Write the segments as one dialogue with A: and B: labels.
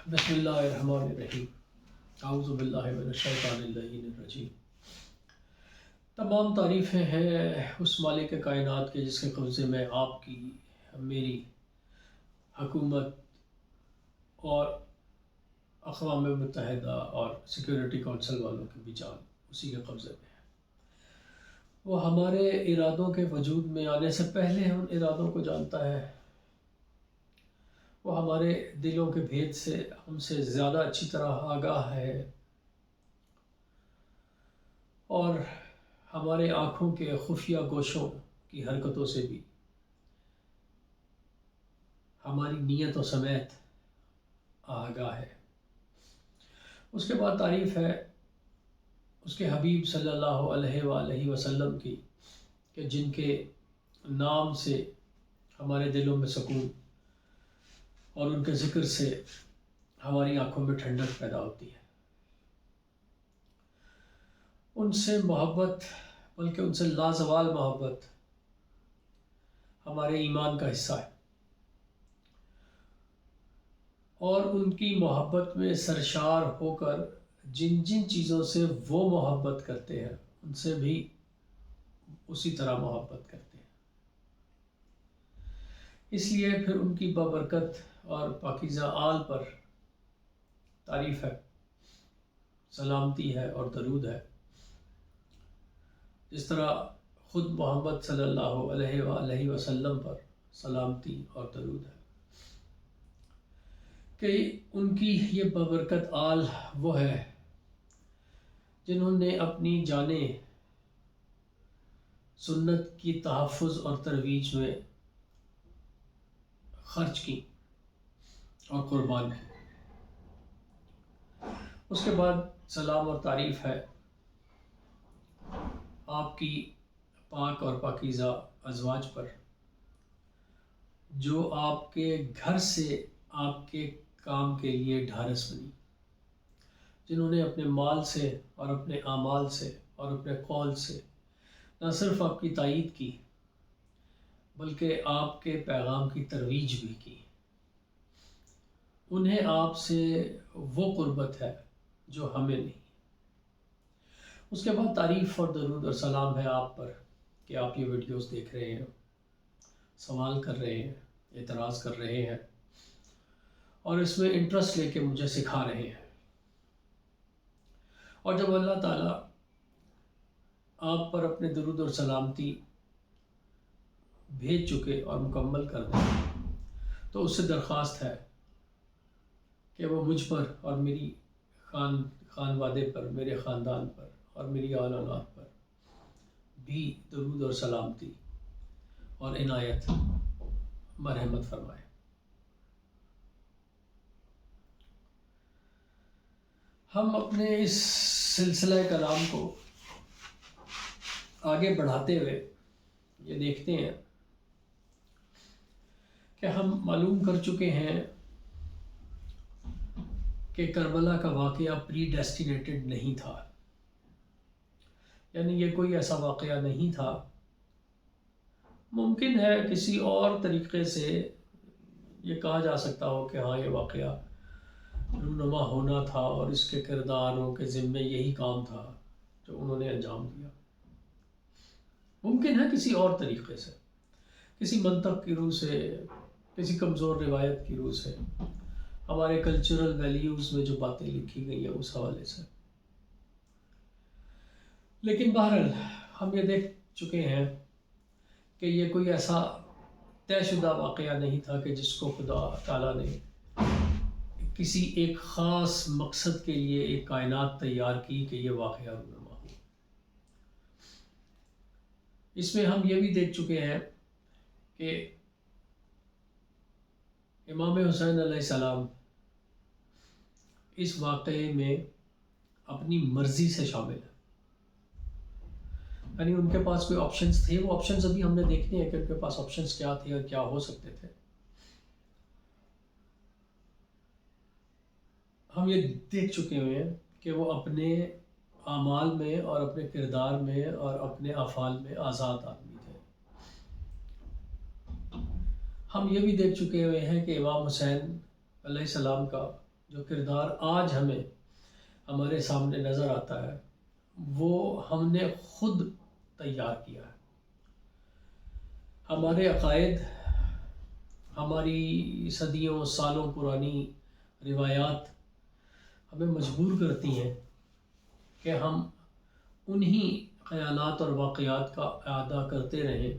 A: بسم اللہ الرحمن الرحیم اعوذ باللہ من الشیطان اللعین الرجیم۔ تمام تعریفیں ہیں اس مالک کائنات کے جس کے قبضے میں آپ کی، میری حکومت اور اقوام متحدہ اور سیکیورٹی کونسل والوں کی بھی جان اسی کے قبضے میں ہے۔ وہ ہمارے ارادوں کے وجود میں آنے سے پہلے ان ارادوں کو جانتا ہے۔ وہ ہمارے دلوں کے بھید سے ہم سے زیادہ اچھی طرح آگاہ ہے، اور ہمارے آنکھوں کے خفیہ گوشوں کی حرکتوں سے بھی ہماری نیتوں سمیت آگاہ ہے۔ اس کے بعد تعریف ہے اس کے حبیب صلی اللہ علیہ وآلہ وسلم کی، کہ جن کے نام سے ہمارے دلوں میں سکون اور ان کے ذکر سے ہماری آنکھوں میں ٹھنڈک پیدا ہوتی ہے۔ ان سے محبت، بلکہ ان سے لازوال محبت ہمارے ایمان کا حصہ ہے، اور ان کی محبت میں سرشار ہو کر جن جن چیزوں سے وہ محبت کرتے ہیں ان سے بھی اسی طرح محبت کرتے ہیں۔ اس لیے پھر ان کی بابرکت اور پاکیزہ آل پر تعریف ہے، سلامتی ہے اور درود ہے، جس طرح خود محمد صلی اللہ علیہ وآلہ وسلم پر سلامتی اور درود ہے، کہ ان کی یہ بابرکت آل وہ ہے جنہوں نے اپنی جانیں سنت کی تحفظ اور ترویج میں خرچ کی اور قربان کی۔ اس کے بعد سلام اور تعریف ہے آپ کی پاک اور پاکیزہ ازواج پر، جو آپ کے گھر سے آپ کے کام کے لیے ڈھارس بنی، جنہوں نے اپنے مال سے اور اپنے اعمال سے اور اپنے قول سے نہ صرف آپ کی تائید کی بلکہ آپ کے پیغام کی ترویج بھی کی۔ انہیں آپ سے وہ قربت ہے جو ہمیں نہیں۔ اس کے بعد تعریف اور درود اور سلام ہے آپ پر، کہ آپ یہ ویڈیوز دیکھ رہے ہیں، سوال کر رہے ہیں، اعتراض کر رہے ہیں، اور اس میں انٹرسٹ لے کے مجھے سکھا رہے ہیں۔ اور جب اللہ تعالیٰ آپ پر اپنے درود اور سلامتی بھیج چکے اور مکمل کر دیں، تو اس سے درخواست ہے کہ وہ مجھ پر اور میری خانوادے پر، میرے خاندان پر اور میری آل اولاد پر بھی درود اور سلامتی اور عنایت مرحمت فرمائے۔ ہم اپنے اس سلسلہ کلام کو آگے بڑھاتے ہوئے یہ دیکھتے ہیں کہ ہم معلوم کر چکے ہیں کہ کربلا کا واقعہ پری ڈیسٹینیٹڈ نہیں تھا، یعنی یہ کوئی ایسا واقعہ نہیں تھا۔ ممکن ہے کسی اور طریقے سے یہ کہا جا سکتا ہو کہ ہاں یہ واقعہ رونما ہونا تھا اور اس کے کرداروں کے ذمے یہی کام تھا جو انہوں نے انجام دیا۔ ممکن ہے کسی اور طریقے سے، کسی منطق کی روح سے، کسی کمزور روایت کی روح سے، ہمارے کلچرل ویلیوز میں جو باتیں لکھی گئی ہیں اس حوالے سے۔ لیکن بہرحال ہم یہ دیکھ چکے ہیں کہ یہ کوئی ایسا طے شدہ واقعہ نہیں تھا کہ جس کو خدا تعالیٰ نے کسی ایک خاص مقصد کے لیے ایک کائنات تیار کی کہ یہ واقعہ رونما ہو۔ اس میں ہم یہ بھی دیکھ چکے ہیں کہ امام حسین علیہ السلام اس واقعے میں اپنی مرضی سے شامل ہیں، یعنی ان کے پاس کوئی آپشنز تھے، وہ آپشنز ابھی ہم نے دیکھتے ہیں کہ ان کے پاس آپشنز کیا تھے اور کیا ہو سکتے تھے۔ ہم یہ دیکھ چکے ہوئے ہیں کہ وہ اپنے اعمال میں اور اپنے کردار میں اور اپنے افعال میں آزاد آدمی تھے۔ ہم یہ بھی دیکھ چکے ہوئے ہیں کہ امام حسین علیہ السلام کا جو کردار آج ہمیں ہمارے سامنے نظر آتا ہے وہ ہم نے خود تیار کیا ہے. ہمارے عقائد، ہماری صدیوں سالوں پرانی روایات ہمیں مجبور کرتی ہیں کہ ہم انہی خیالات اور واقعات کا اعادہ کرتے رہیں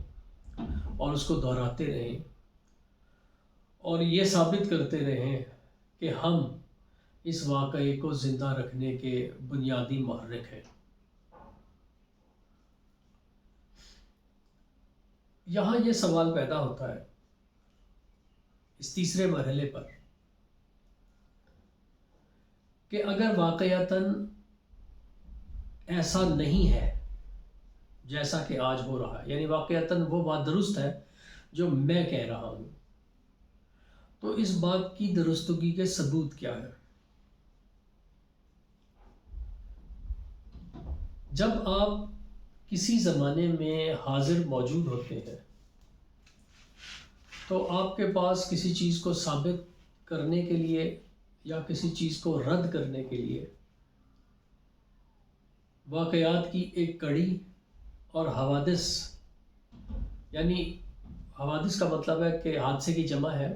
A: اور اس کو دہراتے رہیں اور یہ ثابت کرتے رہیں کہ ہم اس واقعے کو زندہ رکھنے کے بنیادی محرک ہیں. یہاں یہ سوال پیدا ہوتا ہے اس تیسرے مرحلے پر کہ اگر واقعتاً ایسا نہیں ہے جیسا کہ آج ہو رہا ہے، یعنی واقعتاً وہ بات درست ہے جو میں کہہ رہا ہوں، تو اس بات کی درستگی کے ثبوت کیا ہے؟ جب آپ کسی زمانے میں حاضر موجود ہوتے ہیں تو آپ کے پاس کسی چیز کو ثابت کرنے کے لیے یا کسی چیز کو رد کرنے کے لیے واقعات کی ایک کڑی اور حوادث، یعنی حوادث کا مطلب ہے کہ حادثے کی جمع ہے،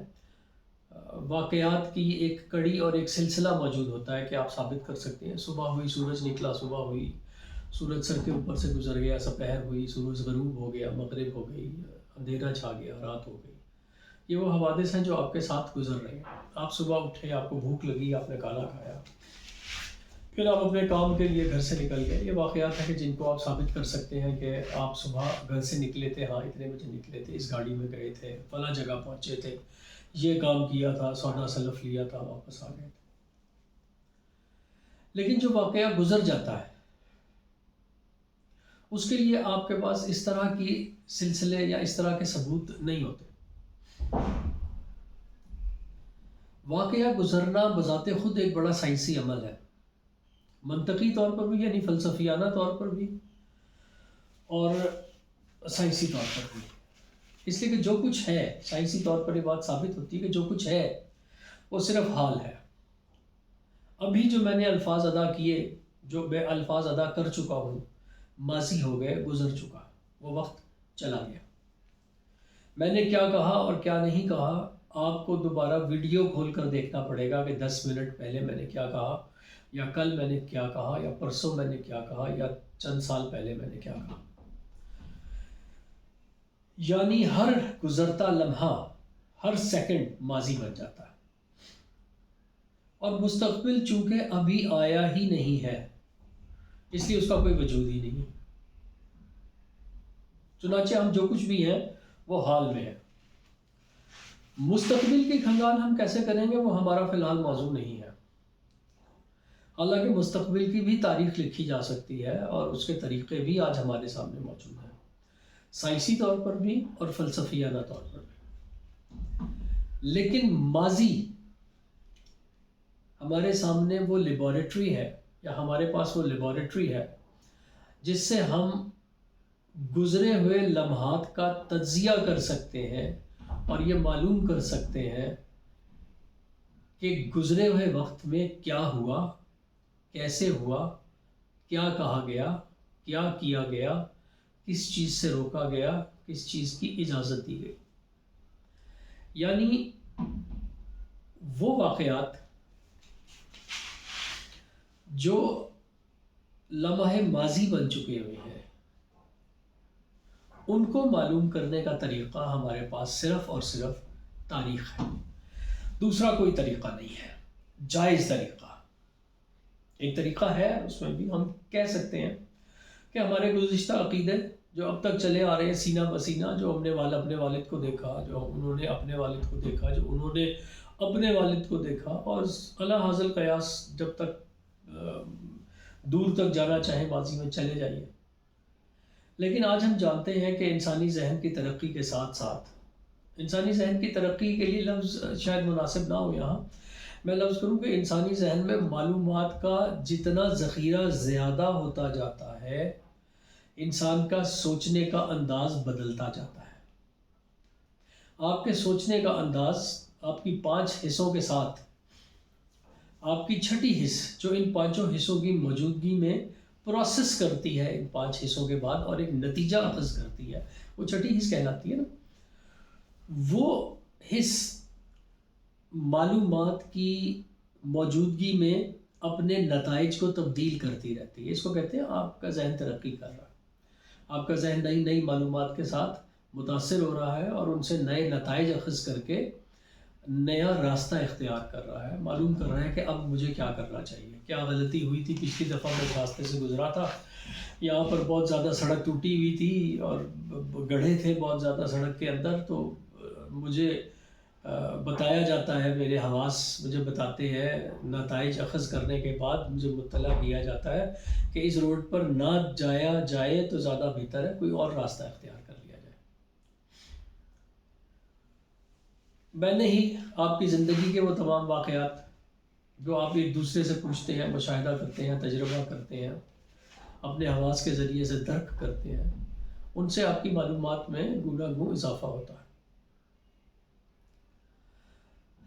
A: واقعات کی ایک کڑی اور ایک سلسلہ موجود ہوتا ہے کہ آپ ثابت کر سکتے ہیں. صبح ہوئی، سورج نکلا، صبح ہوئی، سورج سر کے اوپر سے گزر گیا، سپہر ہوئی، سورج غروب ہو گیا، مغرب ہو گئی، اندھیرا چھا گیا، رات ہو گئی. یہ وہ حوادث ہیں جو آپ کے ساتھ گزر رہے ہیں. آپ صبح اٹھے، آپ کو بھوک لگی، آپ نے کھانا کھایا، پھر آپ اپنے کام کے لیے گھر سے نکل گئے. یہ واقعات ہیں کہ جن کو آپ ثابت کر سکتے ہیں کہ آپ صبح گھر سے نکلے تھے، ہاں اتنے بجے نکلے تھے، اس گاڑی میں گئے تھے، فلاں جگہ پہنچے تھے، یہ کام کیا تھا، سودا سلف لیا تھا، واپس آ گئے تھے. لیکن جو واقعہ گزر جاتا ہے اس کے لیے آپ کے پاس اس طرح کی سلسلے یا اس طرح کے ثبوت نہیں ہوتے. واقعہ گزرنا بذات خود ایک بڑا سائنسی عمل ہے، منطقی طور پر بھی، یعنی فلسفیانہ طور پر بھی اور سائنسی طور پر بھی. اس لیے کہ جو کچھ ہے، سائنسی طور پر یہ بات ثابت ہوتی ہے کہ جو کچھ ہے وہ صرف حال ہے. ابھی جو میں نے الفاظ ادا کیے، جو میں الفاظ ادا کر چکا ہوں، ماضی ہو گئے، گزر چکا، وہ وقت چلا گیا. میں نے کیا کہا اور کیا نہیں کہا آپ کو دوبارہ ویڈیو کھول کر دیکھنا پڑے گا کہ 10 منٹ پہلے میں نے کیا کہا، یا کل میں نے کیا کہا، یا پرسوں میں نے کیا کہا، یا چند سال پہلے میں نے کیا کہا. یعنی ہر گزرتا لمحہ، ہر سیکنڈ ماضی بن جاتا ہے. اور مستقبل چونکہ ابھی آیا ہی نہیں ہے اس لیے اس کا کوئی وجود ہی نہیں. چنانچہ ہم جو کچھ بھی ہیں وہ حال میں ہے. مستقبل کی کھنگال ہم کیسے کریں گے وہ ہمارا فی الحال موضوع نہیں ہے. حالانکہ مستقبل کی بھی تاریخ لکھی جا سکتی ہے اور اس کے طریقے بھی آج ہمارے سامنے موجود ہیں، سائنسی طور پر بھی اور فلسفیانہ طور پر بھی. لیکن ماضی ہمارے سامنے وہ لیبارٹری ہے، یا ہمارے پاس وہ لیبارٹری ہے جس سے ہم گزرے ہوئے لمحات کا تجزیہ کر سکتے ہیں اور یہ معلوم کر سکتے ہیں کہ گزرے ہوئے وقت میں کیا ہوا، کیسے ہوا، کیا کہا گیا، کیا کیا گیا، کس چیز سے روکا گیا، کس چیز کی اجازت دی گئی. یعنی وہ واقعات جو لمحہ ماضی بن چکے ہوئے ہیں ان کو معلوم کرنے کا طریقہ ہمارے پاس صرف اور صرف تاریخ ہے، دوسرا کوئی طریقہ نہیں ہے. جائز طریقہ ایک طریقہ ہے، اس میں بھی ہم کہہ سکتے ہیں کہ ہمارے گزشتہ عقیدے جو اب تک چلے آ رہے ہیں سینہ بسینہ، جو ہم نے اپنے والد کو دیکھا، جو انہوں نے اپنے والد کو دیکھا، جو انہوں نے اپنے والد کو دیکھا، اور اعلیٰ حاصل قیاس جب تک دور تک جانا چاہیں ماضی میں چلے جائیے. لیکن آج ہم جانتے ہیں کہ انسانی ذہن کی ترقی کے ساتھ ساتھ، انسانی ذہن کی ترقی کے لیے لفظ شاید مناسب نہ ہو، یہاں میں لفظ کروں کہ انسانی ذہن میں معلومات کا جتنا ذخیرہ زیادہ ہوتا جاتا ہے انسان کا سوچنے کا انداز بدلتا جاتا ہے. آپ کے سوچنے کا انداز آپ کی 5 حصوں کے ساتھ آپ کی چھٹی حص جو ان پانچوں حصوں کی موجودگی میں پروسیس کرتی ہے ان پانچ حصوں کے بعد اور ایک نتیجہ اخذ کرتی ہے، وہ چھٹی حص کہلاتی ہے نا. وہ حص معلومات کی موجودگی میں اپنے نتائج کو تبدیل کرتی رہتی ہے. اس کو کہتے ہیں آپ کا ذہن ترقی کر رہا ہے، آپ کا ذہن نئی نئی معلومات کے ساتھ متاثر ہو رہا ہے اور ان سے نئے نتائج اخذ کر کے نیا راستہ اختیار کر رہا ہے، معلوم کر رہا ہے کہ اب مجھے کیا کرنا چاہیے، کیا غلطی ہوئی تھی پچھلی دفعہ میں اس راستے سے گزرا تھا، یہاں پر بہت زیادہ سڑک ٹوٹی ہوئی تھی اور گڑھے تھے بہت زیادہ سڑک کے اندر، تو مجھے بتایا جاتا ہے، میرے حواس مجھے بتاتے ہیں، نتائج اخذ کرنے کے بعد مجھے مطلع کیا جاتا ہے کہ اس روڈ پر نہ جایا جائے تو زیادہ بہتر ہے، کوئی اور راستہ اختیار کر لیا جائے. میں نے ہی آپ کی زندگی کے وہ تمام واقعات جو آپ ایک دوسرے سے پوچھتے ہیں، مشاہدہ کرتے ہیں، تجربہ کرتے ہیں، اپنے حواس کے ذریعے سے درک کرتے ہیں، ان سے آپ کی معلومات میں گنا گوں اضافہ ہوتا ہے.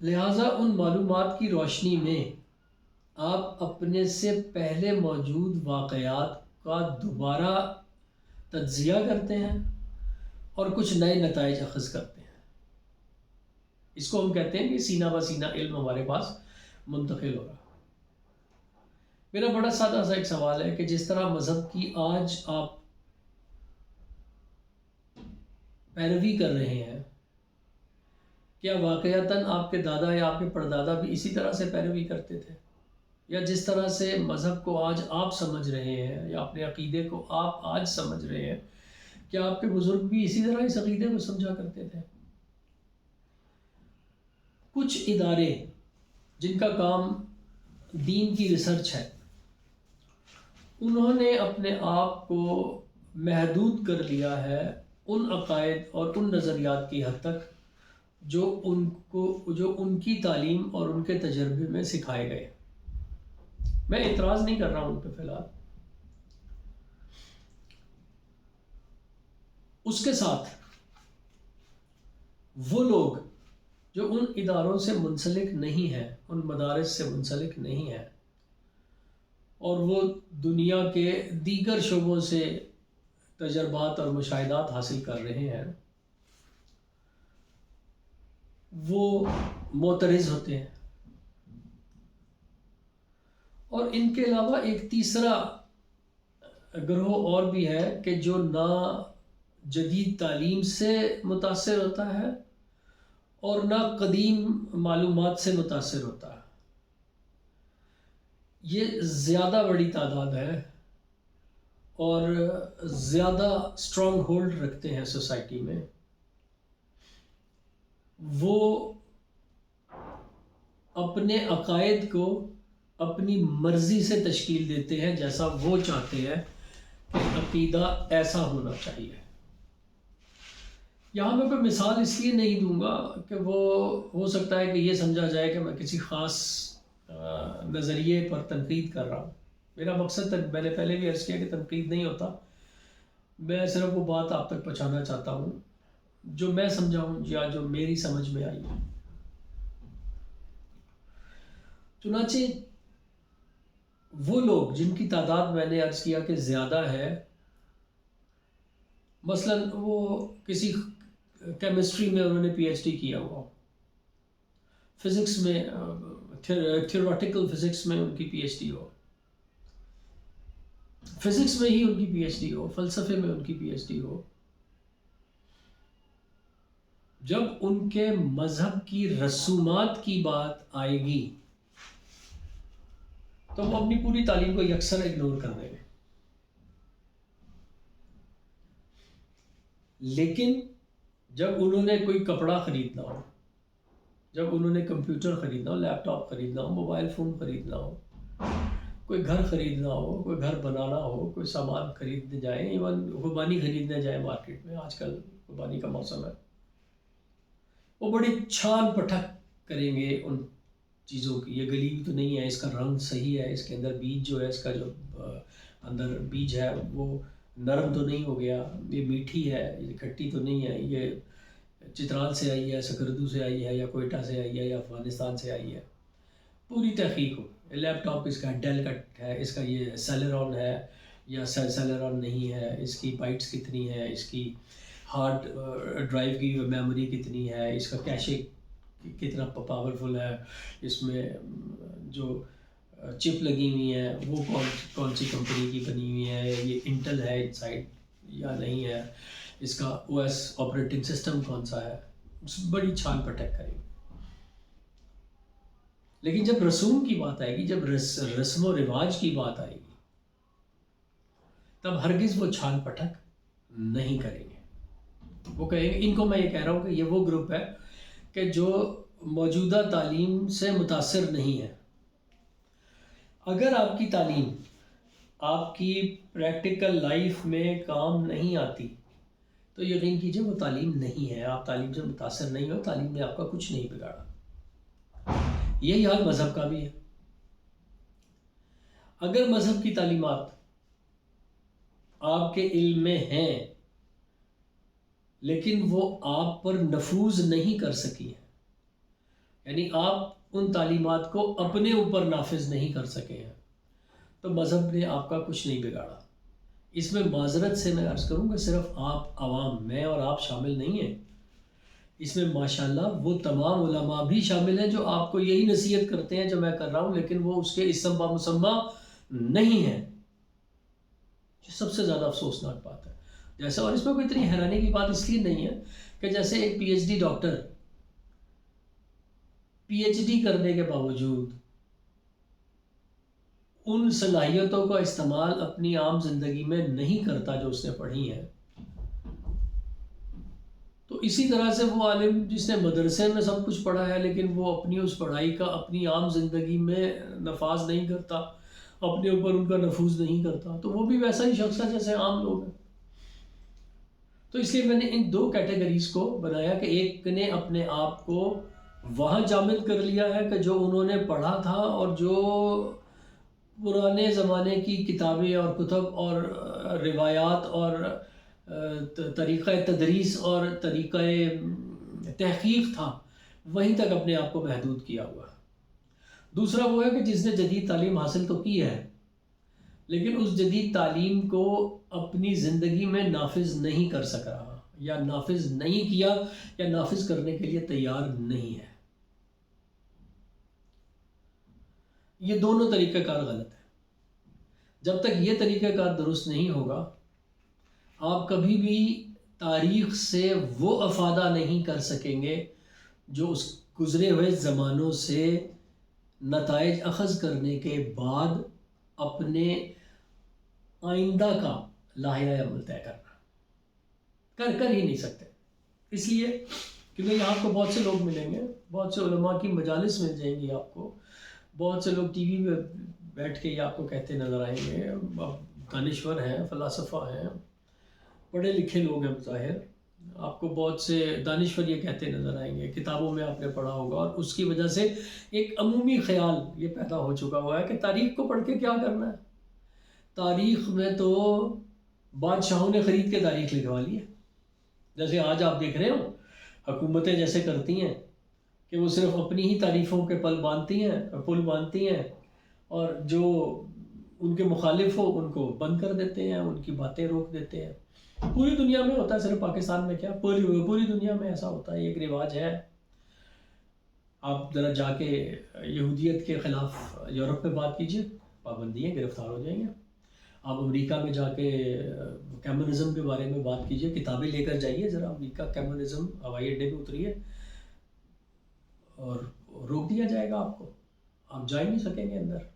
A: لہٰذا ان معلومات کی روشنی میں آپ اپنے سے پہلے موجود واقعات کا دوبارہ تجزیہ کرتے ہیں اور کچھ نئے نتائج اخذ کرتے ہیں. اس کو ہم کہتے ہیں کہ سینہ بہ سینہ علم ہمارے پاس منتقل ہو رہا. میرا بڑا سادہ سا ایک سوال ہے کہ جس طرح مذہب کی آج آپ پیروی کر رہے ہیں، کیا واقعتاً آپ کے دادا یا آپ کے پردادا بھی اسی طرح سے پیروی کرتے تھے؟ یا جس طرح سے مذہب کو آج آپ سمجھ رہے ہیں یا اپنے عقیدے کو آپ آج سمجھ رہے ہیں، کیا آپ کے بزرگ بھی اسی طرح اس عقیدے کو سمجھا کرتے تھے؟ کچھ ادارے جن کا کام دین کی ریسرچ ہے، انہوں نے اپنے آپ کو محدود کر لیا ہے ان عقائد اور ان نظریات کی حد تک جو ان کی تعلیم اور ان کے تجربے میں سکھائے گئے. میں اعتراض نہیں کر رہا ہوں ان پہ فی الحال. اس کے ساتھ وہ لوگ جو ان اداروں سے منسلک نہیں ہیں، ان مدارس سے منسلک نہیں ہیں، اور وہ دنیا کے دیگر شعبوں سے تجربات اور مشاہدات حاصل کر رہے ہیں، وہ معترض ہوتے ہیں. اور ان کے علاوہ ایک تیسرا گروہ اور بھی ہے کہ جو نہ جدید تعلیم سے متاثر ہوتا ہے اور نہ قدیم معلومات سے متاثر ہوتا ہے. یہ زیادہ بڑی تعداد ہے اور زیادہ اسٹرانگ ہولڈ رکھتے ہیں سوسائٹی میں. وہ اپنے عقائد کو اپنی مرضی سے تشکیل دیتے ہیں جیسا وہ چاہتے ہیں کہ عقیدہ ایسا ہونا چاہیے. یہاں میں کوئی مثال اس لیے نہیں دوں گا کہ وہ ہو سکتا ہے کہ یہ سمجھا جائے کہ میں کسی خاص نظریے پر تنقید کر رہا ہوں. میرا مقصد میں نے پہلے بھی عرض کیا کہ تنقید نہیں ہوتا، میں صرف وہ بات آپ تک پہنچانا چاہتا ہوں جو میں سمجھا ہوں یا جو میری سمجھ میں آئی ہے. چنانچہ وہ لوگ جن کی تعداد میں نے عرض کیا کہ زیادہ ہے، مثلا وہ کسی کیمسٹری میں انہوں نے پی ایچ ڈی کیا ہوا، فزکس میں تھیوریٹیکل فزکس میں ان کی پی ایچ ڈی ہو، فزکس میں ہی ان کی پی ایچ ڈی ہو، فلسفے میں ان کی پی ایچ ڈی ہو، جب ان کے مذہب کی رسومات کی بات آئے گی تو وہ اپنی پوری تعلیم کو یکسر اگنور کر دیں گے. لیکن جب انہوں نے کوئی کپڑا خریدنا ہو، جب انہوں نے کمپیوٹر خریدنا ہو، لیپ ٹاپ خریدنا ہو، موبائل فون خریدنا ہو، کوئی گھر خریدنا ہو، کوئی گھر بنانا ہو، کوئی سامان خریدنے جائیں، ایون خوبانی خریدنے جائیں مارکیٹ میں، آج کل خوبانی کا موسم ہے، وہ بڑی چھان پٹھک کریں گے ان چیزوں کی. یہ گلی بھی تو نہیں ہے، اس کا رنگ صحیح ہے، اس کے اندر بیج جو ہے، اس کا جو اندر بیج ہے وہ نرم تو نہیں ہو گیا، یہ میٹھی ہے، یہ کھٹی تو نہیں ہے، یہ چترال سے آئی ہے، سکردو سے آئی ہے، یا کوئٹہ سے آئی ہے، یا افغانستان سے آئی ہے. پوری تحقیق ہو، لیپ ٹاپ اس کا ڈیل کا ہے، اس کا یہ سیلرون ہے یا سیلرون نہیں ہے، اس کی بائٹس کتنی ہے، اس کی ہارڈ ڈرائیو کی میموری کتنی ہے، اس کا کیشے کتنا پاورفل ہے، اس میں جو چپ لگی ہوئی ہیں وہ کون سی کمپنی کی بنی ہوئی ہے، یہ انٹل ہے انسائڈ یا نہیں ہے، اس کا او ایس آپریٹنگ سسٹم کون سا ہے، بڑی چھان پٹک کریں گے۔ لیکن جب رسوم کی بات آئے گی، جب رسم و رواج کی بات آئے گی، تب ہرگز وہ چھان پٹک نہیں کریں گے۔ وہ کہیں گے، ان کو میں یہ کہہ رہا ہوں کہ یہ وہ گروپ ہے کہ جو موجودہ تعلیم سے متاثر نہیں ہے۔ اگر آپ کی تعلیم آپ کی پریکٹیکل لائف میں کام نہیں آتی تو یقین کیجئے وہ تعلیم نہیں ہے، آپ تعلیم سے متاثر نہیں ہو، تعلیم نے آپ کا کچھ نہیں بگاڑا۔ یہی حال مذہب کا بھی ہے۔ اگر مذہب کی تعلیمات آپ کے علم میں ہیں لیکن وہ آپ پر نفوذ نہیں کر سکی ہیں، یعنی آپ ان تعلیمات کو اپنے اوپر نافذ نہیں کر سکے ہیں، تو مذہب نے آپ کا کچھ نہیں بگاڑا۔ اس میں معذرت سے میں عرض کروں کہ صرف آپ عوام، میں اور آپ شامل نہیں ہیں، اس میں ماشاءاللہ وہ تمام علماء بھی شامل ہیں جو آپ کو یہی نصیحت کرتے ہیں جو میں کر رہا ہوں، لیکن وہ اس کے اسم با مسمہ نہیں ہیں۔ یہ سب سے زیادہ افسوسناک بات ہے۔ جیسا، اور اس میں کوئی اتنی حیرانی کی بات اس لیے نہیں ہے کہ جیسے ایک P H D doctor P H D کرنے کے باوجود ان صلاحیتوں کا استعمال اپنی عام زندگی میں نہیں کرتا جو اس نے پڑھی ہیں، تو اسی طرح سے وہ عالم جس نے مدرسے میں سب کچھ پڑھا ہے لیکن وہ اپنی اس پڑھائی کا اپنی عام زندگی میں نفاذ نہیں کرتا، اپنے اوپر ان کا نفوذ نہیں کرتا، تو وہ بھی ویسا ہی شخص ہے جیسے عام لوگ ہیں۔ تو اس لیے میں نے ان دو کیٹیگریز کو بنایا کہ ایک نے اپنے آپ کو وہاں جامد کر لیا ہے کہ جو انہوں نے پڑھا تھا اور جو پرانے زمانے کی کتابیں اور کتب اور روایات اور طریقہ تدریس اور طریقہ تحقیق تھا، وہیں تک اپنے آپ کو محدود کیا ہوا۔ دوسرا وہ ہے کہ جس نے جدید تعلیم حاصل تو کی ہے لیکن اس جدید تعلیم کو اپنی زندگی میں نافذ نہیں کر سک رہا، یا نافذ نہیں کیا، یا نافذ کرنے کے لیے تیار نہیں ہے۔ یہ دونوں طریقہ کار غلط ہے۔ جب تک یہ طریقہ کار درست نہیں ہوگا، آپ کبھی بھی تاریخ سے وہ افادہ نہیں کر سکیں گے جو اس گزرے ہوئے زمانوں سے نتائج اخذ کرنے کے بعد اپنے آئندہ کا لائحہ عمل طے کرنا کر ہی نہیں سکتے۔ اس لیے کیونکہ یہاں آپ کو بہت سے لوگ ملیں گے، بہت سے علماء کی مجالس مل جائیں گی آپ کو، بہت سے لوگ ٹی وی میں بیٹھ کے یہ آپ کو کہتے نظر آئیں گے، دانشور ہیں، فلاسفہ ہیں، پڑھے لکھے لوگ ہیں بظاہر، آپ کو بہت سے دانشور یہ کہتے نظر آئیں گے، کتابوں میں آپ نے پڑھا ہوگا، اور اس کی وجہ سے ایک عمومی خیال یہ پیدا ہو چکا ہوا ہے کہ تاریخ کو پڑھ کے کیا کرنا ہے۔ تاریخ میں تو بادشاہوں نے خرید کے تاریخ لکھوا لی ہے۔ جیسے آج آپ دیکھ رہے ہو حکومتیں جیسے کرتی ہیں کہ وہ صرف اپنی ہی تعریفوں کے پل باندھتی ہیں اور جو ان کے مخالف ہو ان کو بند کر دیتے ہیں، ان کی باتیں روک دیتے ہیں۔ پوری دنیا میں ہوتا ہے، صرف پاکستان میں کیا، پوری دنیا میں ایسا ہوتا ہے، ایک رواج ہے۔ آپ ذرا جا کے یہودیت کے خلاف یورپ میں بات کیجئے، پابندیاں، گرفتار ہو جائیں گے۔ آپ امریکہ میں جا کے کمیونزم کے بارے میں بات کیجئے، کتابیں لے کر جائیے ذرا، امریکہ کمیونزم، ہوائی اڈے پہ اتریے اور روک دیا جائے گا آپ کو، آپ جا ہی نہیں سکیں گے اندر۔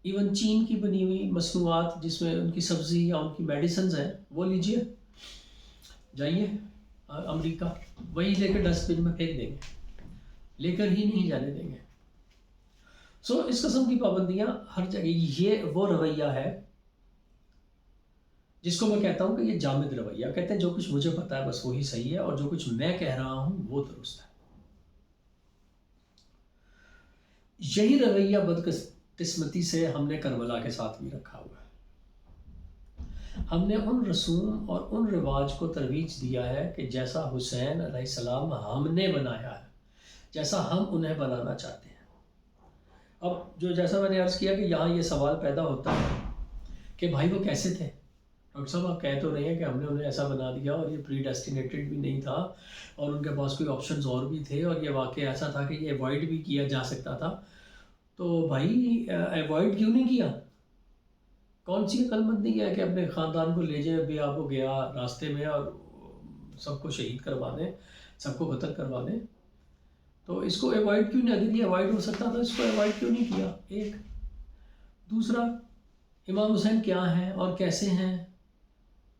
A: ایون چین کی بنی ہوئی مصنوعات جس میں ان کی سبزی یا ان کی میڈیسنز ہیں وہ لیجئے، جائیے امریکہ، وہی لے کے ڈسٹ بن میں پھینک دیں گے، لے کر ہی نہیں جانے دیں گے۔ سو اس قسم کی پابندیاں ہر جگہ، یہ وہ رویہ ہے جس کو میں کہتا ہوں کہ یہ جامد رویہ، کہتے ہیں جو کچھ مجھے پتا ہے بس وہی صحیح ہے اور جو کچھ میں کہہ رہا ہوں وہ درست ہے۔ یہی رویہ بدقسمتی سے ہم نے کربلا کے ساتھ بھی رکھا ہوا ہے۔ ہم نے ان رسوم اور ان رواج کو ترویج دیا ہے کہ جیسا حسین علیہ السلام ہم نے بنایا ہے، جیسا ہم انہیں بنانا چاہتے ہیں۔ اب جیسا میں نے عرض کیا کہ یہاں یہ سوال پیدا ہوتا ہے کہ بھائی وہ کیسے تھے؟ ڈاکٹر صاحب آپ کہہ تو رہے ہیں کہ ہم نے انہیں ایسا بنا دیا اور یہ پری ڈیسٹینیٹڈ بھی نہیں تھا اور ان کے پاس کوئی آپشنز اور بھی تھے اور یہ واقعہ ایسا تھا کہ یہ ایوائڈ بھی کیا جا سکتا تھا، تو بھائی ایوائڈ کیوں نہیں کیا؟ کون سی عقل مندی ہے کہ اپنے خاندان کو لے جائے، ابھی آپ کو گیا راستے میں اور سب کو شہید کروا دیں، سب کو قتل کروا دیں؟ تو اس کو ایوائڈ کیوں نہیں؟ اگر یہ ایوائڈ ہو سکتا تھا اس کو ایوائڈ کیوں نہیں کیا؟ ایک دوسرا، امام حسین کیا ہیں اور کیسے ہیں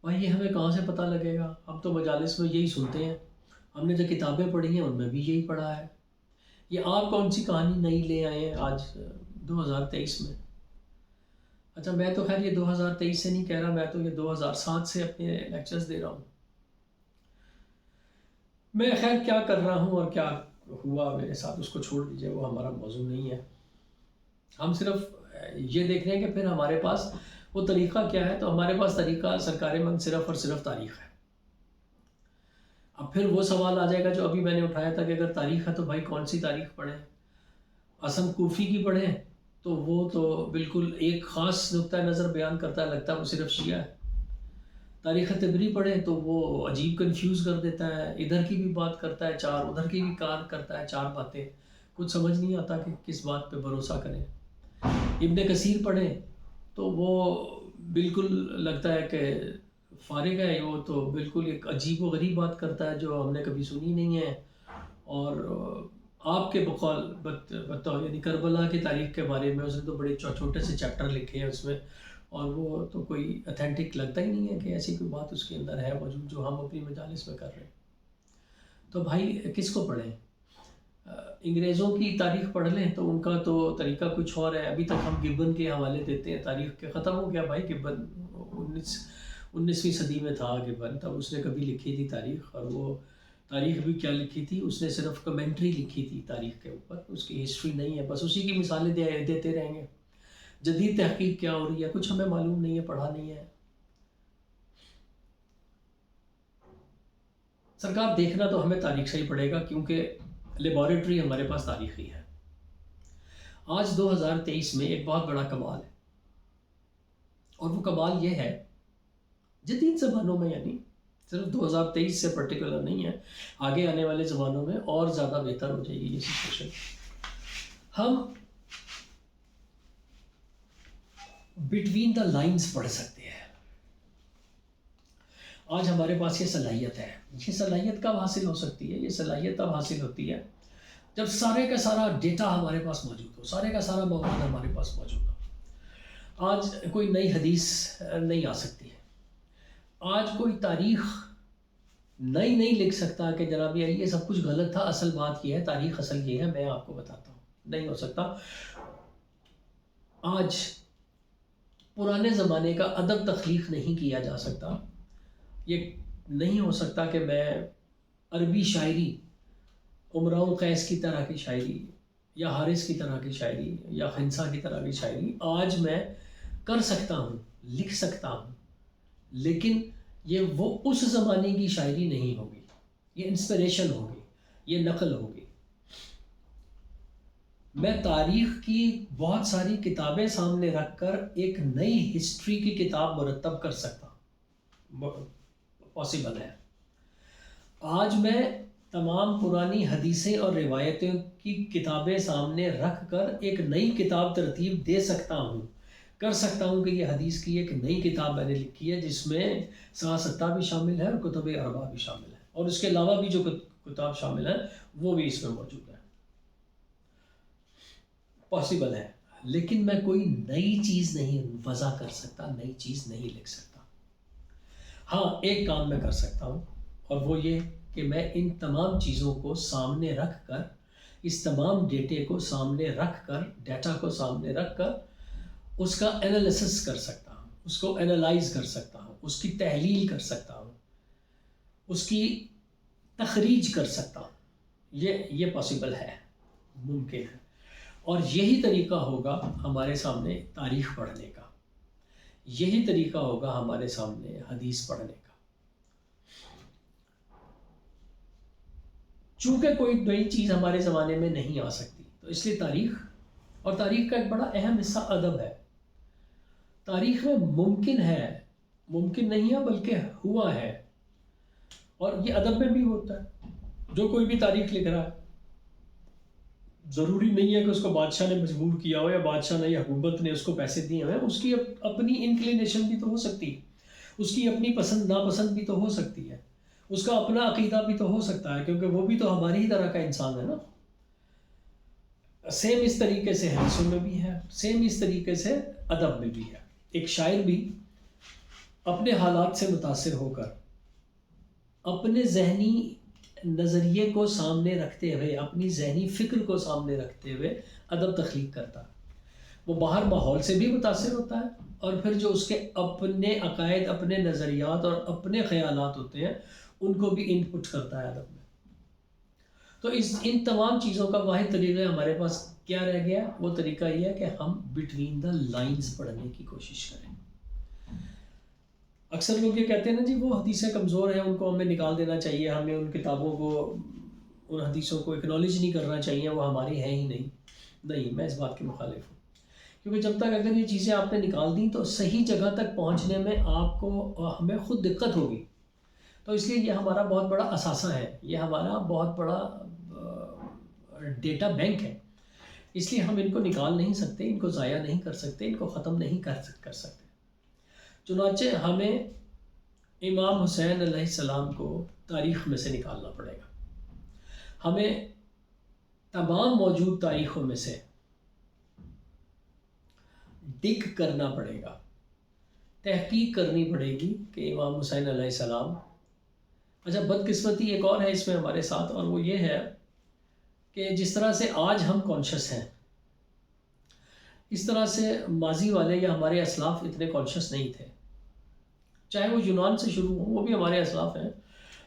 A: بھائی یہ ہمیں کہاں سے پتہ لگے گا؟ ہم تو مجالس میں یہی سنتے ہیں، ہم نے جو کتابیں پڑھی ہیں ان میں بھی یہی پڑھا ہے۔ یہ آپ کون سی کہانی نئی لے آئے ہیں آج 2023 میں؟ اچھا میں تو خیر یہ 2023 سے نہیں کہہ رہا، میں تو یہ 2007 سے اپنے لیکچرز دے رہا ہوں۔ میں خیر کیا کر رہا ہوں اور کیا ہوا میرے ساتھ اس کو چھوڑ دیجئے، وہ ہمارا موضوع نہیں ہے۔ ہم صرف یہ دیکھ رہے ہیں کہ پھر ہمارے پاس وہ طریقہ کیا ہے، تو ہمارے پاس طریقہ سرکار مند صرف اور صرف تاریخ ہے۔ اب پھر وہ سوال آ جائے گا جو ابھی میں نے اٹھایا تھا کہ اگر تاریخ ہے تو بھائی کون سی تاریخ پڑھیں؟ حسن کوفی کی پڑھیں تو وہ تو بالکل ایک خاص نقطہ نظر بیان کرتا ہے، لگتا ہے وہ صرف شیعہ ہے۔ تاریخ طبری پڑھیں تو وہ عجیب کنفیوز کر دیتا ہے، ادھر کی بھی بات کرتا ہے چار، ادھر کی بھی کار کرتا ہے چار باتیں، کچھ سمجھ نہیں آتا کہ کس بات پہ بھروسہ کریں۔ ابن کثیر پڑھیں تو وہ بالکل لگتا ہے کہ فارغ ہے، وہ تو بالکل ایک عجیب و غریب بات کرتا ہے جو ہم نے کبھی سنی نہیں ہے، اور آپ کے بقول بتاؤ یعنی کربلا کی تاریخ کے بارے میں اس نے تو بڑے چھوٹے سے چیپٹر لکھے ہیں اس میں، اور وہ تو کوئی اتھینٹک لگتا ہی نہیں ہے کہ ایسی کوئی بات اس کے اندر ہے موجود جو ہم اپنی مجالس میں کر رہے ہیں۔ تو بھائی کس کو پڑھیں؟ انگریزوں کی تاریخ پڑھ لیں تو ان کا تو طریقہ کچھ اور ہے۔ ابھی تک ہم گبن کے حوالے دیتے ہیں تاریخ کے، ختم ہو گیا بھائی گبن، 19ویں صدی میں تھا گبن، تب اس نے کبھی لکھی تھی تاریخ، اور وہ تاریخ بھی کیا لکھی تھی، اس نے صرف کمنٹری لکھی تھی تاریخ کے اوپر، اس کی ہسٹری نہیں ہے، بس اسی کی مثالیں دیتے رہیں گے۔ جدید تحقیق کیا ہو رہی ہے کچھ ہمیں معلوم نہیں ہے، پڑھا نہیں ہے۔ سرکار دیکھنا تو ہمیں تاریخ سے ہی پڑے گا کیونکہ لیبارٹری ہمارے پاس تاریخی ہے۔ آج 2023 میں ایک بہت بڑا کمال ہے، اور وہ کمال یہ ہے جدید زمانوں میں، یعنی صرف 2023 سے پرٹیکولر نہیں ہے، آگے آنے والے زمانوں میں اور زیادہ بہتر ہو جائے گی یہ سچویشن۔ ہم بٹوین دا لائنز پڑھ سکتے ہیں۔ آج ہمارے پاس یہ صلاحیت ہے۔ یہ صلاحیت کب حاصل ہو سکتی ہے؟ یہ صلاحیت تب حاصل ہوتی ہے جب سارے کا سارا ڈیٹا ہمارے پاس موجود ہو، سارے کا سارا مواد ہمارے پاس موجود ہو۔ آج کوئی نئی حدیث نہیں آ سکتی ہے، آج کوئی تاریخ نئی نہیں لکھ سکتا کہ جناب یار یہ سب کچھ غلط تھا، اصل بات یہ ہے، تاریخ اصل یہ ہے، میں آپ کو بتاتا ہوں، نہیں ہو سکتا۔ آج پرانے زمانے کا ادب تخلیق نہیں کیا جا سکتا، یہ نہیں ہو سکتا کہ میں عربی شاعری، امراء القیس کی طرح کی شاعری یا حارث کی طرح کی شاعری یا خنسا کی طرح کی شاعری آج میں کر سکتا ہوں، لکھ سکتا ہوں، لیکن یہ وہ اس زمانے کی شاعری نہیں ہوگی، یہ انسپریشن ہوگی، یہ نقل ہوگی۔ میں تاریخ کی بہت ساری کتابیں سامنے رکھ کر ایک نئی ہسٹری کی کتاب مرتب کر سکتا ہوں، پاسبل ہے۔ آج میں تمام پرانی حدیثیں اور روایتوں کی کتابیں سامنے رکھ کر ایک نئی کتاب ترتیب دے سکتا ہوں، کر سکتا ہوں کہ یہ حدیث کی ایک نئی کتاب میں نے لکھی ہے جس میں سوا ستہ بھی شامل ہے اور کتب اربعہ بھی شامل ہے، اور اس کے علاوہ بھی جو کتاب شامل ہیں وہ بھی اس میں موجود ہے۔ پاسبل ہے، لیکن میں کوئی نئی چیز نہیں وضع کر سکتا، نئی چیز نہیں لکھ سکتا۔ ہاں ایک کام میں کر سکتا ہوں، اور وہ یہ کہ میں ان تمام چیزوں کو سامنے رکھ کر، اس تمام ڈیٹے کو سامنے رکھ کر، ڈیٹا کو سامنے رکھ کر اس کا انالیسس کر سکتا ہوں، اس کو انالائز کر سکتا ہوں، اس کی تحلیل کر سکتا ہوں، اس کی تخریج کر سکتا ہوں۔ یہ پاسبل ہے، ممکن ہے، اور یہی طریقہ ہوگا ہمارے سامنے تاریخ پڑھنے کا، یہی طریقہ ہوگا ہمارے سامنے حدیث پڑھنے کا۔ چونکہ کوئی نئی چیز ہمارے زمانے میں نہیں آ سکتی، تو اس لیے تاریخ، اور تاریخ کا ایک بڑا اہم حصہ ادب ہے. تاریخ میں ممکن نہیں ہے بلکہ ہوا ہے، اور یہ ادب میں بھی ہوتا ہے. جو کوئی بھی تاریخ لکھ رہا ہے، ضروری نہیں ہے کہ اس کو بادشاہ نے مجبور کیا ہو، یا بادشاہ نے یا حکومت نے اس کو پیسے دیے ہوئے. اس کی اپنی انکلینیشن بھی تو ہو سکتی ہے، اس کی اپنی پسند ناپسند بھی تو ہو سکتی ہے، اس کا اپنا عقیدہ بھی تو ہو سکتا ہے، کیونکہ وہ بھی تو ہماری ہی طرح کا انسان ہے نا. سیم اس طریقے سے حدیثوں میں بھی ہے، سیم اس طریقے سے ادب میں بھی ہے. ایک شاعر بھی اپنے حالات سے متاثر ہو کر اپنے ذہنی نظریے کو سامنے رکھتے ہوئے، اپنی ذہنی فکر کو سامنے رکھتے ہوئے ادب تخلیق کرتا ہے. وہ باہر ماحول سے بھی متاثر ہوتا ہے، اور پھر جو اس کے اپنے عقائد، اپنے نظریات اور اپنے خیالات ہوتے ہیں ان کو بھی ان پٹ کرتا ہے ادب میں. تو ان تمام چیزوں کا واحد طریقہ ہمارے پاس کیا رہ گیا؟ وہ طریقہ یہ ہے کہ ہم بٹوین دا لائنز پڑھنے کی کوشش کریں. اکثر لوگ یہ کہتے ہیں نا جی وہ حدیثیں کمزور ہیں، ان کو ہمیں نکال دینا چاہیے، ہمیں ان کتابوں کو، ان حدیثوں کو اکنالج نہیں کرنا چاہیے، وہ ہماری ہیں ہی نہیں. نہیں، میں اس بات کے مخالف ہوں، کیونکہ جب تک اگر یہ چیزیں آپ نے نکال دیں تو صحیح جگہ تک پہنچنے میں آپ کو، ہمیں خود دقت ہوگی. تو اس لیے یہ ہمارا بہت بڑا اثاثہ ہے، یہ ہمارا بہت بڑا ڈیٹا بینک ہے. اس لیے ہم ان کو نکال نہیں سکتے، ان کو ضائع نہیں کر سکتے، ان کو ختم نہیں کر سکتے. چنانچہ ہمیں امام حسین علیہ السلام کو تاریخ میں سے نکالنا پڑے گا. ہمیں تمام موجود تاریخوں میں سے ڈگ کرنا پڑے گا، تحقیق کرنی پڑے گی کہ امام حسین علیہ السلام. اچھا، بدقسمتی ایک اور ہے اس میں ہمارے ساتھ، اور وہ یہ ہے کہ جس طرح سے آج ہم کانشس ہیں، اس طرح سے ماضی والے یا ہمارے اسلاف اتنے کانشس نہیں تھے. چاہے وہ یونان سے شروع ہوں، وہ بھی ہمارے اسلاف ہیں،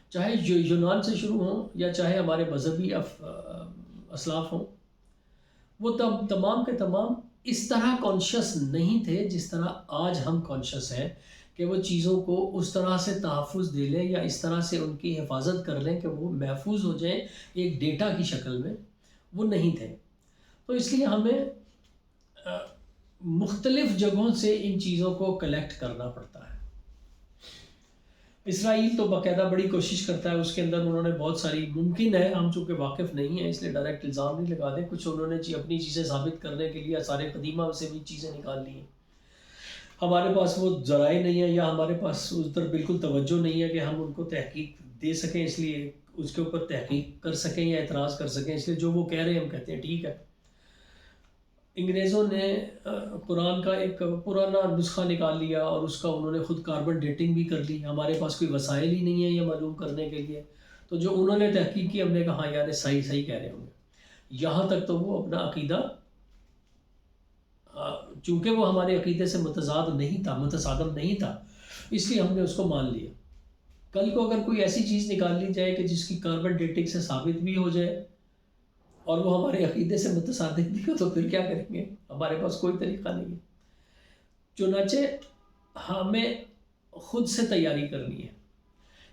A: چاہے یونان سے شروع ہوں یا چاہے ہمارے مذہبی اسلاف ہوں، وہ تمام کے تمام اس طرح کانشس نہیں تھے جس طرح آج ہم کانشس ہیں، کہ وہ چیزوں کو اس طرح سے تحفظ دے لیں یا اس طرح سے ان کی حفاظت کر لیں کہ وہ محفوظ ہو جائیں ایک ڈیٹا کی شکل میں. وہ نہیں تھے. تو اس لیے ہمیں مختلف جگہوں سے ان چیزوں کو کلیکٹ کرنا پڑتا ہے. اسرائیل تو باقاعدہ بڑی کوشش کرتا ہے، اس کے اندر انہوں نے بہت ساری، ممکن ہے ہم چونکہ واقف نہیں ہیں اس لیے ڈائریکٹ الزام نہیں لگا دیں، کچھ انہوں نے اپنی چیزیں ثابت کرنے کے لیے سارے قدیمہ سے بھی چیزیں نکال لی ہیں. ہمارے پاس وہ ذرائع نہیں ہے، یا ہمارے پاس اس پر بالکل توجہ نہیں ہے کہ ہم ان کو تحقیق دے سکیں، اس لیے اس کے اوپر تحقیق کر سکیں یا اعتراض کر سکیں. اس لیے جو وہ کہہ رہے ہیں ہم کہتے ہیں ٹھیک ہے. انگریزوں نے قرآن کا ایک پرانا نسخہ نکال لیا اور اس کا انہوں نے خود کاربن ڈیٹنگ بھی کر لی. ہمارے پاس کوئی وسائل ہی نہیں ہے یہ معلوم کرنے کے لیے، تو جو انہوں نے تحقیق کی ہم نے کہا یار صحیح کہہ رہے ہوں گے. یہاں تک تو وہ اپنا عقیدہ، چونکہ وہ ہمارے عقیدے سے متصادم نہیں تھا، اس لیے ہم نے اس کو مان لیا. کل کو اگر کوئی ایسی چیز نکال لی جائے کہ جس کی کاربن ڈیٹنگ سے ثابت بھی ہو جائے اور وہ ہمارے عقیدے سے متصادم بھی ہو، تو پھر کیا کریں گے؟ ہمارے پاس کوئی طریقہ نہیں ہے. چنانچہ ہمیں خود سے تیاری کرنی ہے.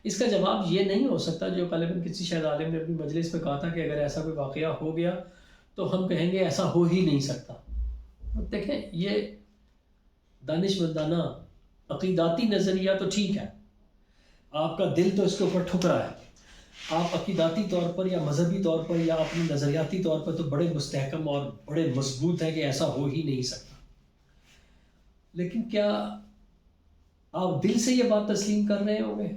A: اس کا جواب یہ نہیں ہو سکتا جو غالباً کسی شاید عالم نے اپنی مجلس میں کہا تھا کہ اگر ایسا کوئی واقعہ ہو گیا تو ہم کہیں گے ایسا ہو ہی نہیں سکتا. دیکھیں، یہ دانش مندانہ عقیداتی نظریہ تو ٹھیک ہے، آپ کا دل تو اس کے اوپر ٹھکرا ہے، آپ عقیداتی طور پر یا مذہبی طور پر یا اپنی نظریاتی طور پر تو بڑے مستحکم اور بڑے مضبوط ہیں کہ ایسا ہو ہی نہیں سکتا. لیکن کیا آپ دل سے یہ بات تسلیم کر رہے ہوں گے؟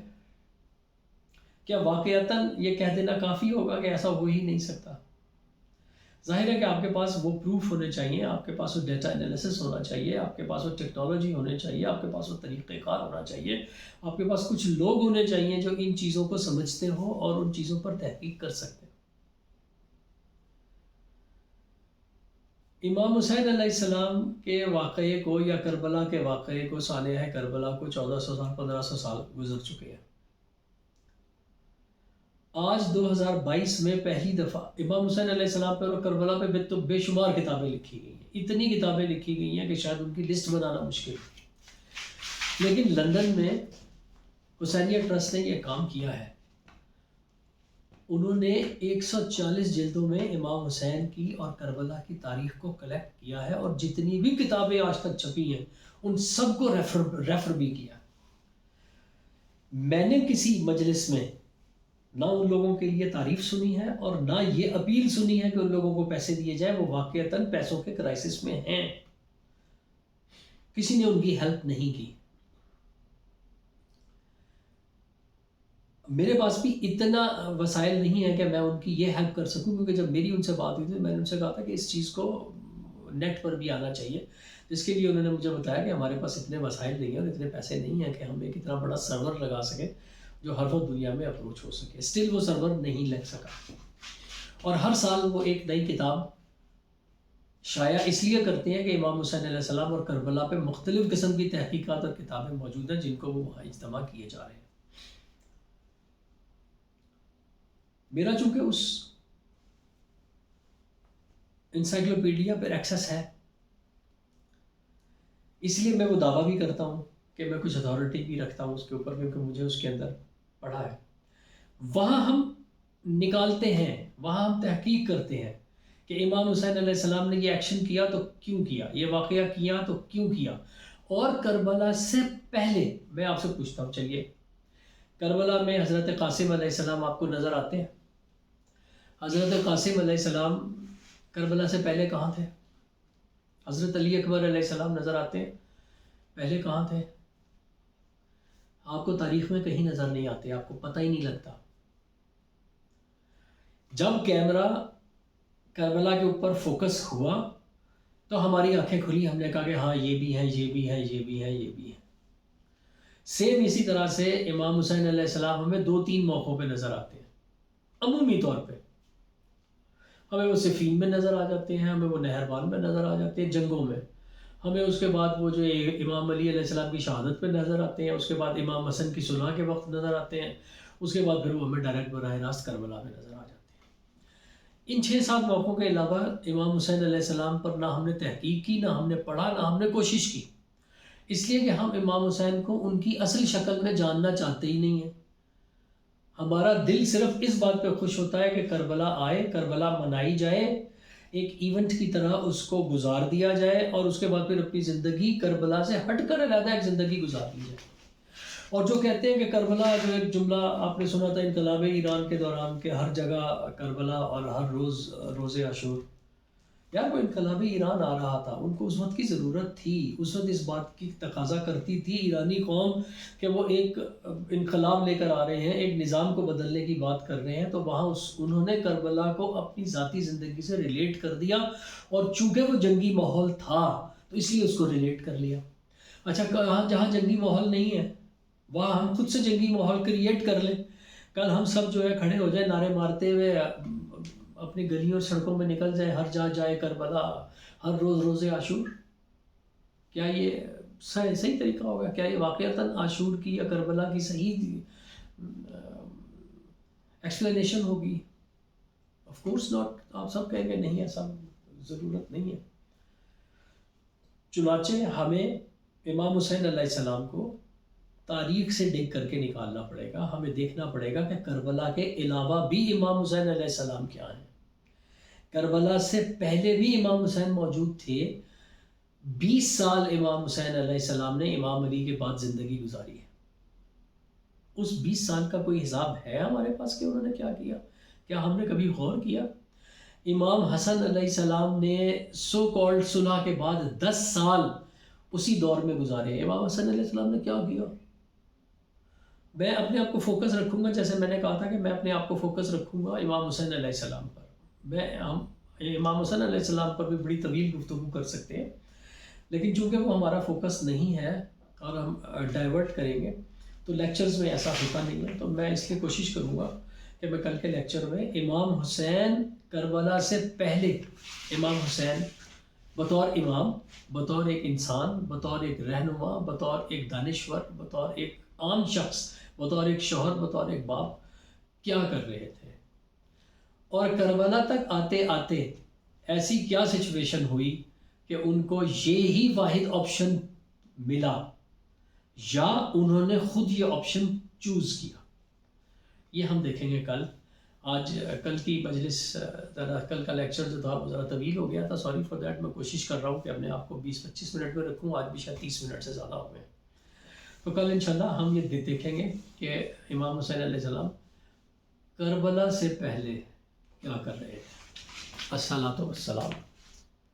A: کیا واقعتاً یہ کہہ دینا کافی ہوگا کہ ایسا ہو ہی نہیں سکتا؟ ظاہر ہے کہ آپ کے پاس وہ پروف ہونے چاہیے، آپ کے پاس وہ ڈیٹا انالیسس ہونا چاہیے، آپ کے پاس وہ ٹیکنالوجی ہونے چاہیے، آپ کے پاس وہ طریقہ کار ہونا چاہیے، آپ کے پاس کچھ لوگ ہونے چاہیے جو ان چیزوں کو سمجھتے ہوں اور ان چیزوں پر تحقیق کر سکتے ہیں. امام حسین علیہ السلام کے واقعے کو یا کربلا کے واقعے کو، سانحہ کربلا کو 1400 سال 1500 سال گزر چکے ہیں. آج 2022 میں پہلی دفعہ امام حسین علیہ السلام پہ اور کربلا پہ تو بے شمار کتابیں لکھی گئی ہیں، اتنی کتابیں لکھی گئی ہیں کہ شاید ان کی لسٹ بنانا مشکل ہے. لیکن لندن میں حسینیہ ٹرسٹ نے یہ کام کیا ہے. انہوں نے 140 جلدوں میں امام حسین کی اور کربلا کی تاریخ کو کلیکٹ کیا ہے، اور جتنی بھی کتابیں آج تک چھپی ہیں ان سب کو ریفر بھی کیا۔ میں نے کسی مجلس میں نہ ان لوگوں کے لیے تعریف سنی ہے اور نہ یہ اپیل سنی ہے کہ ان لوگوں کو پیسے دیے جائیں، وہ واقعتاً پیسوں کے کرائسس میں ہیں، کسی نے ان کی ہیلپ نہیں کی۔ میرے پاس بھی اتنا وسائل نہیں ہے کہ میں ان کی یہ ہیلپ کر سکوں، کیونکہ جب میری ان سے بات ہوئی تھی میں نے ان سے کہا تھا کہ اس چیز کو نیٹ پر بھی آنا چاہیے، جس کے لیے انہوں نے مجھے بتایا کہ ہمارے پاس اتنے وسائل نہیں ہیں اور اتنے پیسے نہیں ہیں کہ ہم ایک اتنا بڑا سرور لگا سکیں جو ہر وقت دنیا میں اپروچ ہو سکے۔ اسٹل وہ سرور نہیں لگ سکا، اور ہر سال وہ ایک نئی کتاب شائع اس لیے کرتے ہیں کہ امام حسین علیہ السلام اور کربلا پہ مختلف قسم کی تحقیقات اور کتابیں موجود ہیں جن کو وہ وہاں اجتماع کیے جا رہے ہیں۔ میرا چونکہ اس انسائکلوپیڈیا پر ایکسس ہے، اس لیے میں وہ دعویٰ بھی کرتا ہوں کہ میں کچھ اتھارٹی بھی رکھتا ہوں اس کے اوپر، کیونکہ مجھے اس کے اندر پڑھا ہے۔ وہاں ہم نکالتے ہیں، وہاں ہم تحقیق کرتے ہیں کہ امام حسین علیہ السلام نے یہ ایکشن کیا تو کیوں کیا، یہ واقعہ کیا تو کیوں کیا، اور کربلا سے پہلے میں آپ سے پوچھتا ہوں، چلیے کربلا میں حضرت قاسم علیہ السلام آپ کو نظر آتے ہیں؟ حضرت قاسم علیہ السلام کربلا سے پہلے کہاں تھے؟ حضرت علی اکبر علیہ السلام نظر آتے ہیں؟ پہلے کہاں تھے؟ آپ کو تاریخ میں کہیں نظر نہیں آتے، آپ کو پتہ ہی نہیں لگتا۔ جب کیمرہ کربلا کے اوپر فوکس ہوا تو ہماری آنکھیں کھلی، ہم نے کہا کہ ہاں یہ بھی ہے، یہ بھی ہے، یہ بھی ہے، یہ بھی ہے۔ سیم اسی طرح سے امام حسین علیہ السلام ہمیں 2-3 موقعوں پہ نظر آتے ہیں عمومی طور پہ۔ ہمیں وہ صفین میں نظر آ جاتے ہیں، ہمیں وہ نہروان میں نظر آ جاتے ہیں جنگوں میں، ہمیں اس کے بعد وہ جو امام علی علیہ السلام کی شہادت پہ نظر آتے ہیں، اس کے بعد امام حسن کی صلح کے وقت نظر آتے ہیں، اس کے بعد پھر وہ ہمیں ڈائریکٹ براہ راست کربلا میں نظر آ جاتے ہیں۔ ان 6-7 موقعوں کے علاوہ امام حسین علیہ السلام پر نہ ہم نے تحقیق کی، نہ ہم نے پڑھا، نہ ہم نے کوشش کی، اس لیے کہ ہم امام حسین کو ان کی اصل شکل میں جاننا چاہتے ہی نہیں ہیں۔ ہمارا دل صرف اس بات پہ خوش ہوتا ہے کہ کربلا آئے، کربلا منائی جائے، ایک ایونٹ کی طرح اس کو گزار دیا جائے، اور اس کے بعد پھر اپنی زندگی کربلا سے ہٹ کر علیحدہ ایک زندگی گزار دی جائے۔ اور جو کہتے ہیں کہ کربلا، جو ایک جملہ آپ نے سنا تھا انقلاب ایران کے دوران کہ ہر جگہ کربلا اور ہر روز روز عاشور، یار وہ انقلاب ایران آ رہا تھا، ان کو اس وقت کی ضرورت تھی، اس وقت اس بات کی تقاضا کرتی تھی ایرانی قوم کہ وہ ایک انقلاب لے کر آ رہے ہیں، ایک نظام کو بدلنے کی بات کر رہے ہیں، تو وہاں انہوں نے کربلا کو اپنی ذاتی زندگی سے ریلیٹ کر دیا، اور چونکہ وہ جنگی ماحول تھا تو اس لیے اس کو ریلیٹ کر لیا۔ اچھا جہاں جنگی ماحول نہیں ہے وہاں ہم خود سے جنگی ماحول کریٹ کر لیں، کل ہم سب جو ہے کھڑے ہو جائیں نعرے مارتے ہوئے، اپنی گلیوں اور سڑکوں میں نکل جائے، ہر جہاں جائے کربلا، ہر روز روز عاشور۔ کیا یہ صحیح طریقہ ہوگا؟ کیا یہ واقعتاً عاشور کی یا کربلا کی صحیح ایکسپلینیشن ہوگی؟ Of course not. آپ سب کہیں گے نہیں، ایسا ضرورت نہیں ہے۔ چنانچہ ہمیں امام حسین علیہ السلام کو تاریخ سے ڈگ کر کے نکالنا پڑے گا، ہمیں دیکھنا پڑے گا کہ کربلا کے علاوہ بھی امام حسین علیہ السلام کیا ہیں۔ کربلا سے پہلے بھی امام حسین موجود تھے، 20 سال امام حسین علیہ السلام نے امام علی کے بعد زندگی گزاری ہے۔ اس 20 سال کا کوئی حساب ہے ہمارے پاس کہ انہوں نے کیا کیا؟ کیا ہم نے کبھی غور کیا؟ امام حسن علیہ السلام نے سو کالڈ صلح کے بعد 10 سال اسی دور میں گزارے۔ امام حسن علیہ السلام نے کیا کیا؟ میں اپنے آپ کو فوکس رکھوں گا، جیسے میں نے کہا تھا کہ میں اپنے آپ کو فوکس رکھوں گا امام حسین علیہ السلام پر۔ ہم امام حسن علیہ السلام پر بھی بڑی طویل گفتگو کر سکتے ہیں، لیکن چونکہ وہ ہمارا فوکس نہیں ہے اور ہم ڈائیورٹ کریں گے تو لیکچرز میں ایسا ہوتا نہیں ہے، تو میں اس لیے کوشش کروں گا کہ میں کل کے لیکچر میں امام حسین کربلا سے پہلے، امام حسین بطور امام، بطور ایک انسان، بطور ایک رہنما، بطور ایک دانشور، بطور ایک عام شخص، بطور ایک شوہر، بطور ایک باپ کیا کر رہے تھے، اور کربلا تک آتے آتے ایسی کیا سچویشن ہوئی کہ ان کو یہی واحد آپشن ملا، یا انہوں نے خود یہ آپشن چوز کیا۔ یہ ہم دیکھیں گے کل۔ آج کل کی مجلس ذرا کل کا لیکچر جو تھا وہ ذرا طویل ہو گیا تھا، سوری فار دیٹ. میں کوشش کر رہا ہوں کہ اپنے آپ کو 20-25 منٹ میں رکھوں، آج بھی شاید 30 منٹ سے زیادہ ہو گئے. تو کل انشاءاللہ ہم یہ دیکھیں گے کہ امام حسین علیہ السلام کربلا سے پہلے کیا کر رہے تھے. الصلاۃ والسلام.